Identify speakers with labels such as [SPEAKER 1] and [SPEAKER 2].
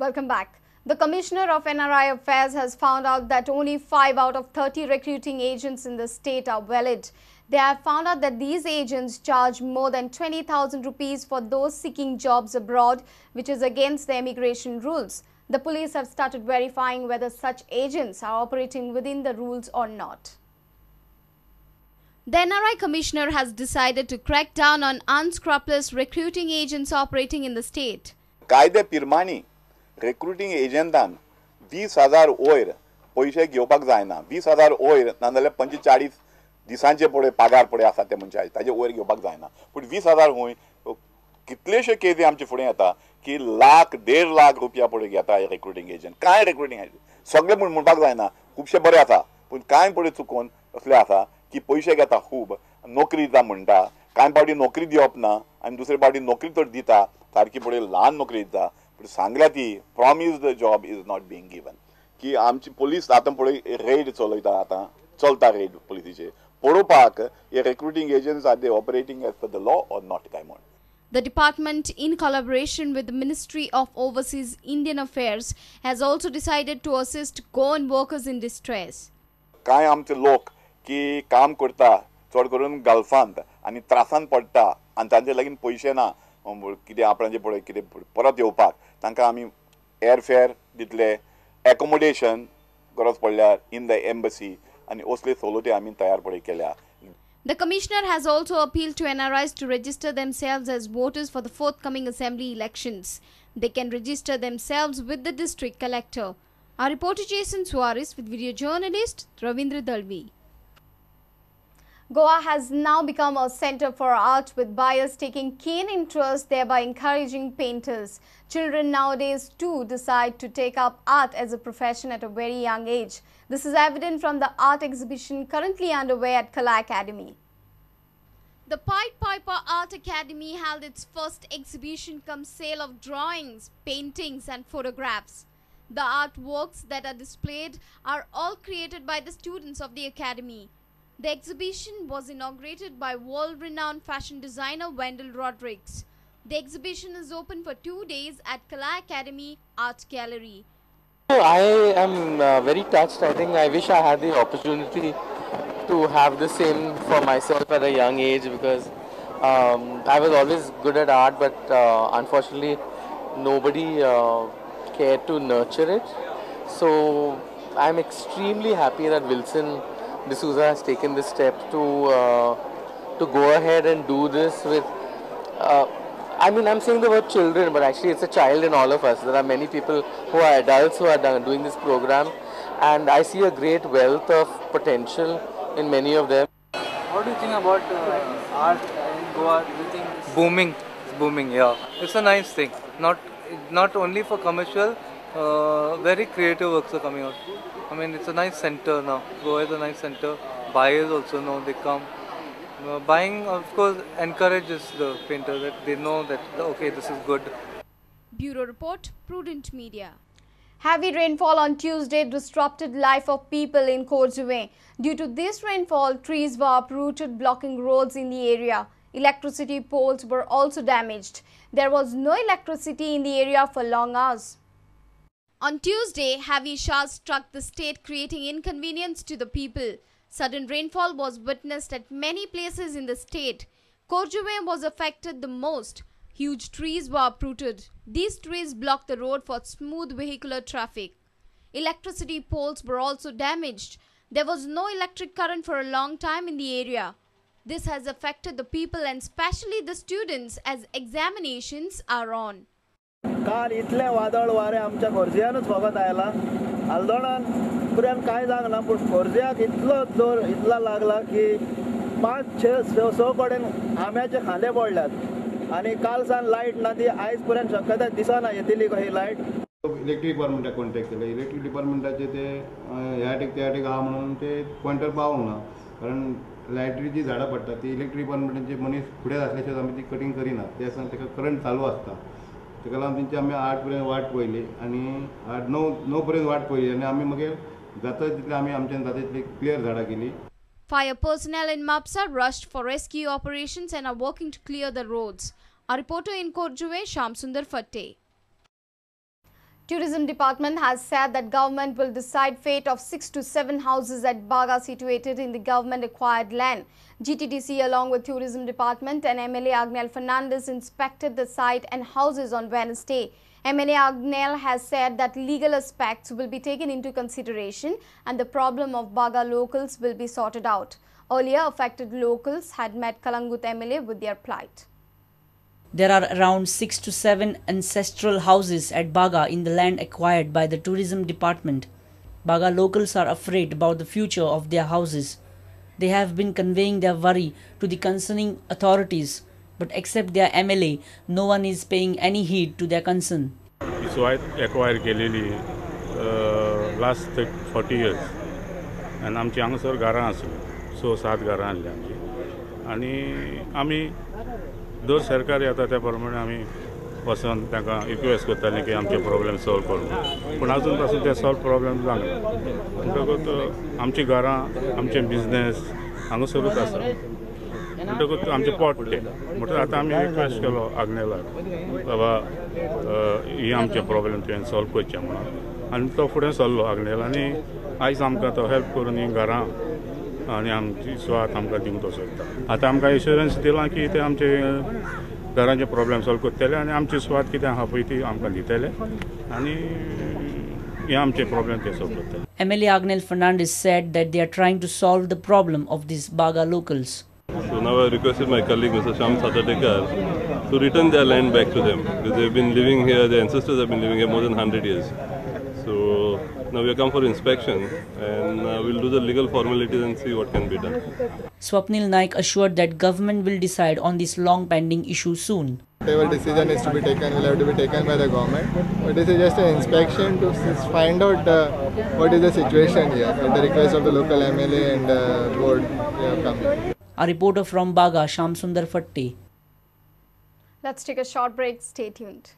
[SPEAKER 1] Welcome back. The Commissioner of NRI Affairs has found out that only 5 out of 30 recruiting agents in the state are valid. They have found out that these agents charge more than 20,000 rupees for those seeking jobs abroad, which is against the immigration rules. The police have started verifying whether such agents are operating within the rules or not. The NRI Commissioner has decided to crack down on unscrupulous recruiting agents operating in the state.
[SPEAKER 2] कायदे पिरमाणी रिक्रुटींग एजंटान 20,000 वयर पैसे घेवपाक जायना. 20,000 वयर नाजाल्यार 45 दिसांचे पळय पगार पळय आसा ते मनशाचे ताजे वयर घेवपाक जायना. पूण 20,000 खूंय कितलेशे केसी आमचे फुडें येता की लाख 1.5 लाख रुपया पळय घेता रिक्रुटींग एजंट. कांय रिक्रुटींग एजंट सगळे म्हणपाक जायना, खुबशे बरे आसा पूण कांय पळय चुकोवन असले आसा की पैसे घेता खूब, नोकरी दिता म्हणटा, कांय पावटी नोकरी दिवप ना आनी दुसरे पावटी नोकरी तर दिता सारकी पळय ल्हान नोकरी दिता पूण सांगल्या ती promise the job is not being given. की आमची पुलीस आतां पळय रेड चलयता, आतां चलता रेड पुलिसीचे पळोवपाक हे recruiting agents are they operating as per the law or not काय म्हण.
[SPEAKER 1] The department, in collaboration with the Ministry of Overseas Indian Affairs, has also decided to assist Goan workers in distress.
[SPEAKER 2] कांय आमचे लोक की काम करता चड करून गल्फांत आनी त्रासांत पडटा आनी तांचे लागीं पयशे ना कितें आपणाचें पळय कितें परत येवपाक तांकां आमी एअरफेअर दितले, एकोमोडेशन गरज पडल्यार इन द एम्बसी आनी असले सवलती आमी तयार पळय केल्या.
[SPEAKER 1] The Commissioner has also appealed to NRIs to register themselves as voters for the forthcoming assembly elections. They can register themselves with the district collector. Our reporter Jason Suarez with video journalist Ravindra Dalvi. Goa has now become a center for art, with buyers taking keen interest, thereby encouraging painters. Children nowadays too decide to take up art as a profession at a very young age. This is evident from the art exhibition currently underway at Kala Academy. The Pied Piper Art Academy held its first exhibition cum sale of drawings, paintings and photographs. The artworks that are displayed are all created by the students of the academy. The exhibition was inaugurated by world-renowned fashion designer Wendell Rodrigues. The exhibition is open for 2 days at Kala Academy Art Gallery.
[SPEAKER 3] I am very touched. I think I wish I had the opportunity to have the same for myself at a young age, because I was always good at art, but unfortunately nobody cared to nurture it. So I'm extremely happy that Wilson D'Souza has taken this step to go ahead and do this with, I mean, I'm saying the word children, but actually it's a child in all of us. There are many people who are adults who are doing this program, and I see a great wealth of potential in many of them.
[SPEAKER 4] What do you think about art in Goa? Do you think it's booming? It's booming, yeah. It's a nice thing. Not only for commercial, very creative works are coming out. I mean, it's a nice center now. Goa is a nice center. Buyers also know, they come. Buying, of course, encourages the painter that they know that, okay, this is good.
[SPEAKER 1] Bureau Report, Prudent Media. Heavy rainfall on Tuesday disrupted life of people in Khorjuvem. Due to this rainfall, trees were uprooted, blocking roads in the area. Electricity poles were also damaged. There was no electricity in the area for long hours. On Tuesday, heavy showers struck the state, creating inconvenience to the people. Sudden rainfall was witnessed at many places in the state. Khorjuvem was affected the most. Huge trees were uprooted. These trees blocked the road for smooth vehicular traffic. Electricity poles were also damaged. There was no electric current for a long time in the area. This has affected the people and especially the students as examinations are on.
[SPEAKER 5] काल इतले वादळ वारे आमच्या खोर्जियानूच फकत आयला. हलदोणान पुऱ्यान कांय जागना, पूण खोर्जियाक इतलो जोर इतला लागला की 5-6 कडेन आंब्याचे खांदे पडल्यात आनी काल सान लायट ना. ती आयज पुऱ्यान शक्यता दिसना येतली कशी लायट.
[SPEAKER 6] इलेक्ट्रिक डिपार्टमेंटाक कॉन्टॅक्ट केले. इलेक्ट्रिक डिपार्टमेंटाचे ते ह्या टेक त्या टेक आहा म्हणून ते पॉयंटर पावूंक ना, कारण लायटरी जी झाडां पडटा ती इलेक्ट्रिक डिपार्टमेंटाचे मनीस फुडें आसल्याशिवाय आमी ती कटींग करिनात. ते आसा ताका करंट चालू आसता. ताका लागून तेंची आमी 8 पर्यंत वाट पळयली आनी 8-9 पर्यंत वाट पळयली आनी आमी मागीर जाता तितले आमी आमच्यान जाता तितली क्लियर झाडां केली.
[SPEAKER 1] Fire personnel in Mapsa rushed for rescue operations and are working to clear the roads. Our reporter in Khorjuvem, Shamsundar Fatte. Tourism Department has said that government will decide fate of 6 to 7 houses at Baga situated in the government acquired land. GTDC along with Tourism Department and MLA Agnel Fernandez inspected the site and houses on Wednesday. MLA Agnel has said that legal aspects will be taken into consideration and the problem of Baga locals will be sorted out. Earlier, affected locals had met Kalangut MLA with their plight.
[SPEAKER 7] There are around 6 to 7 ancestral houses at Baga in the land acquired by the Tourism Department. Baga locals are afraid about the future of their houses. They have been conveying their worry to the concerning authorities, but except their MLA, no one is paying any heed to their concern.
[SPEAKER 8] So I acquired Kelili last 40 years, and आमची हांगासर घरां आसलीं, 6-7 घरां आहलीं आमची, आनी आमी दर सरकार येता त्या प्रमाणे आमी वचून तांकां रिक्वेस्ट करतालीं की आमचे प्रॉब्लेम सॉल्व करून, पूण आजून पासून ते सॉल्व प्रॉब्लेम जावना. म्हणटकूच आमची घरां, आमचे बिजनेस हांगासरूच आसा. म्हणटकूच आमचे पोट ते म्हणटकूच आतां आमी रिक्वेस्ट केलो आग्नेलाक बाबा ही आमचे प्रॉब्लेम तुवें सॉल्व करचे म्हणून, आनी तो फुडें सरलो आग्नेल, आनी आयज आमकां तो हेल्प करून ही घरां आनी आमची स्वात आमकां दिवंक सोदता. आतां आमकां इन्शुरन्स दिला की ते आमचे घरांचे प्रॉब्लेम सॉल्व करतले आनी आमची स्वात कितें आहा पळय ती आमकां दितले आनी हे आमचे प्रॉब्लेम ते सॉल्व करतले.
[SPEAKER 7] MLA Agnel Fernandez said that they are trying to solve the problem of these Baga locals.
[SPEAKER 9] So now I requested my colleague Mr. Sham Satadekar to return their land back to them, because they've been living here, their ancestors have been living here more than 100 years. So now we have come for inspection and we'll do the legal formalities and see what can be done.
[SPEAKER 7] Swapnil Naik assured that government will decide on this long pending issue soon.
[SPEAKER 10] Whatever decision is to be taken will have to be taken by the government. But this is just an inspection to find out what is the situation here. At the request of the local MLA and board, we have come.
[SPEAKER 7] A reporter from Baga, Sham Sundar Fatte.
[SPEAKER 1] Let's take a short break. Stay tuned.